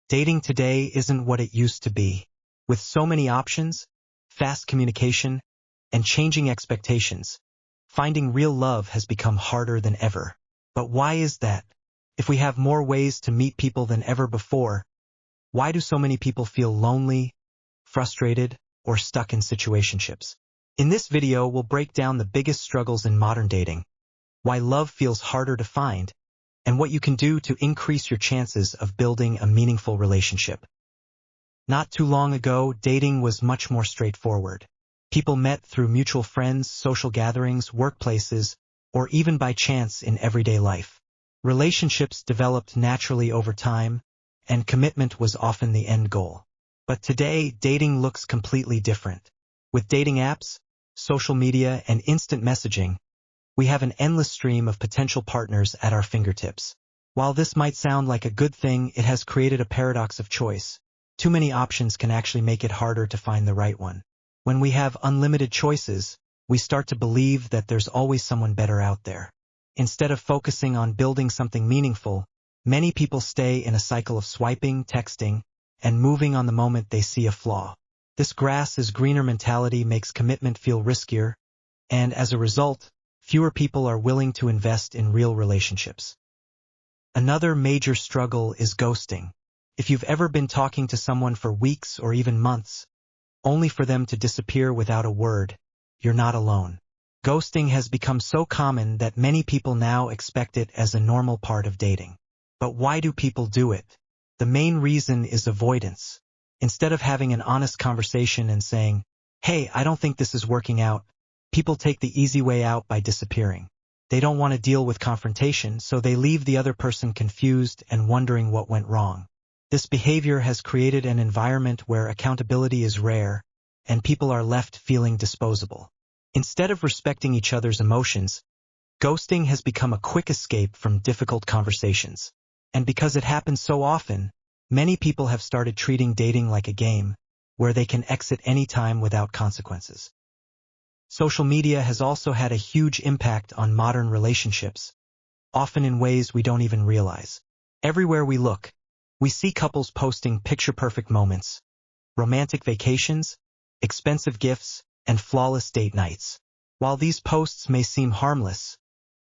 Dating today isn't what it used to be. With so many options, fast communication, and changing expectations, finding real love has become harder than ever. But why is that? If we have more ways to meet people than ever before, why do so many people feel lonely, frustrated, or stuck in situationships? In this video, we'll break down the biggest struggles in modern dating, why love feels harder to find, and what you can do to increase your chances of building a meaningful relationship. Not too long ago, dating was much more straightforward. People met through mutual friends, social gatherings, workplaces, or even by chance in everyday life. Relationships developed naturally over time, and commitment was often the end goal. But today, dating looks completely different. With dating apps, social media, and instant messaging, we have an endless stream of potential partners at our fingertips. While this might sound like a good thing, it has created a paradox of choice. Too many options can actually make it harder to find the right one. When we have unlimited choices, we start to believe that there's always someone better out there. Instead of focusing on building something meaningful, many people stay in a cycle of swiping, texting, and moving on the moment they see a flaw. This grass is greener mentality makes commitment feel riskier, and as a result, fewer people are willing to invest in real relationships. Another major struggle is ghosting. If you've ever been talking to someone for weeks or even months, only for them to disappear without a word, you're not alone. Ghosting has become so common that many people now expect it as a normal part of dating. But why do people do it? The main reason is avoidance. Instead of having an honest conversation and saying, "Hey, I don't think this is working out," people take the easy way out by disappearing. They don't want to deal with confrontation, so they leave the other person confused and wondering what went wrong. This behavior has created an environment where accountability is rare, and people are left feeling disposable. Instead of respecting each other's emotions, ghosting has become a quick escape from difficult conversations. And because it happens so often, many people have started treating dating like a game, where they can exit anytime without consequences. Social media has also had a huge impact on modern relationships, often in ways we don't even realize. Everywhere we look, we see couples posting picture-perfect moments, romantic vacations, expensive gifts, and flawless date nights. While these posts may seem harmless,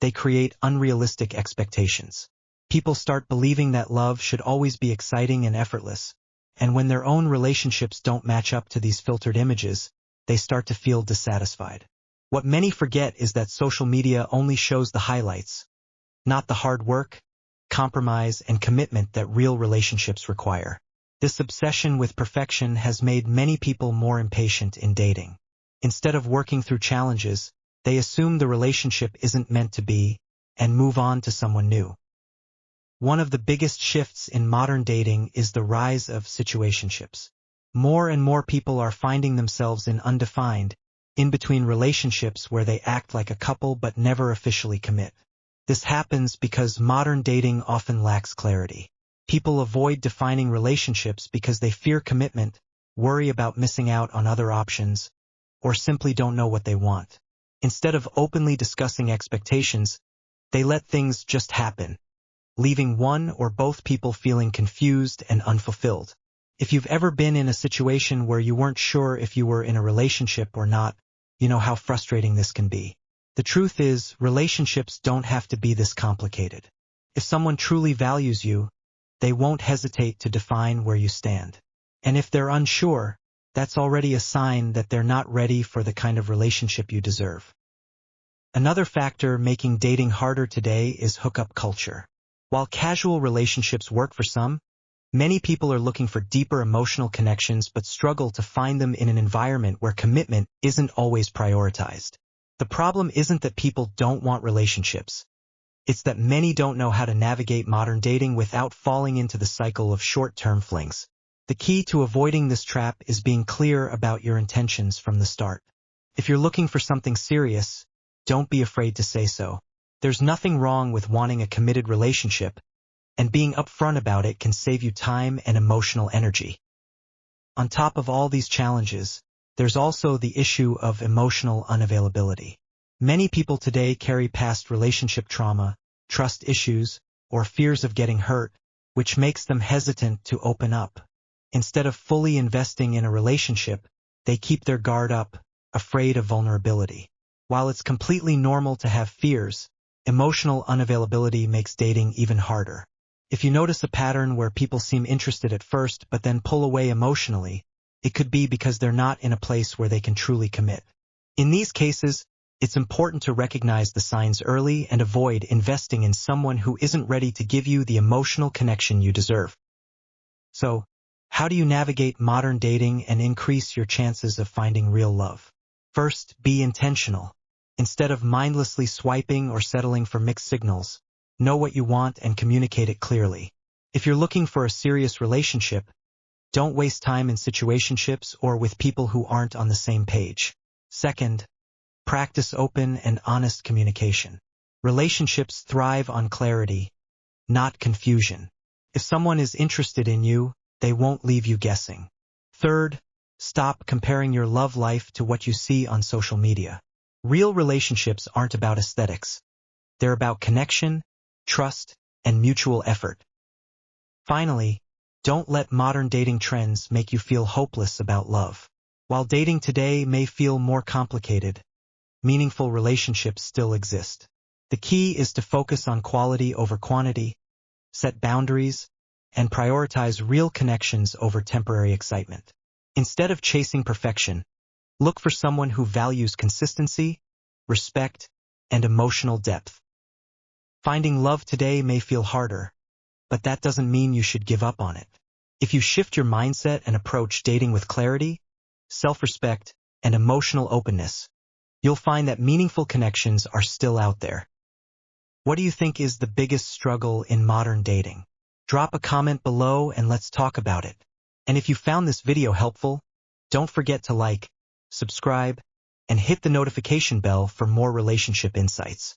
they create unrealistic expectations. People start believing that love should always be exciting and effortless, and when their own relationships don't match up to these filtered images, they start to feel dissatisfied. What many forget is that social media only shows the highlights, not the hard work, compromise, and commitment that real relationships require. This obsession with perfection has made many people more impatient in dating. Instead of working through challenges, they assume the relationship isn't meant to be and move on to someone new. One of the biggest shifts in modern dating is the rise of situationships. More and more people are finding themselves in undefined, in-between relationships where they act like a couple but never officially commit. This happens because modern dating often lacks clarity. People avoid defining relationships because they fear commitment, worry about missing out on other options, or simply don't know what they want. Instead of openly discussing expectations, they let things just happen, leaving one or both people feeling confused and unfulfilled. If you've ever been in a situation where you weren't sure if you were in a relationship or not, you know how frustrating this can be. The truth is, relationships don't have to be this complicated. If someone truly values you, they won't hesitate to define where you stand. And if they're unsure, that's already a sign that they're not ready for the kind of relationship you deserve. Another factor making dating harder today is hookup culture. While casual relationships work for some, many people are looking for deeper emotional connections but struggle to find them in an environment where commitment isn't always prioritized. The problem isn't that people don't want relationships. It's that many don't know how to navigate modern dating without falling into the cycle of short-term flings. The key to avoiding this trap is being clear about your intentions from the start. If you're looking for something serious, don't be afraid to say so. There's nothing wrong with wanting a committed relationship, and being upfront about it can save you time and emotional energy. On top of all these challenges, there's also the issue of emotional unavailability. Many people today carry past relationship trauma, trust issues, or fears of getting hurt, which makes them hesitant to open up. Instead of fully investing in a relationship, they keep their guard up, afraid of vulnerability. While it's completely normal to have fears, emotional unavailability makes dating even harder. If you notice a pattern where people seem interested at first but then pull away emotionally, it could be because they're not in a place where they can truly commit. In these cases, it's important to recognize the signs early and avoid investing in someone who isn't ready to give you the emotional connection you deserve. So, how do you navigate modern dating and increase your chances of finding real love? First, be intentional. Instead of mindlessly swiping or settling for mixed signals, know what you want and communicate it clearly. If you're looking for a serious relationship, don't waste time in situationships or with people who aren't on the same page. Second, practice open and honest communication. Relationships thrive on clarity, not confusion. If someone is interested in you, they won't leave you guessing. Third, stop comparing your love life to what you see on social media. Real relationships aren't about aesthetics. They're about connection, trust, and mutual effort. Finally, don't let modern dating trends make you feel hopeless about love. While dating today may feel more complicated, meaningful relationships still exist. The key is to focus on quality over quantity, set boundaries, and prioritize real connections over temporary excitement. Instead of chasing perfection, look for someone who values consistency, respect, and emotional depth. Finding love today may feel harder, but that doesn't mean you should give up on it. If you shift your mindset and approach dating with clarity, self-respect, and emotional openness, you'll find that meaningful connections are still out there. What do you think is the biggest struggle in modern dating? Drop a comment below and let's talk about it. And if you found this video helpful, don't forget to like, subscribe, and hit the notification bell for more relationship insights.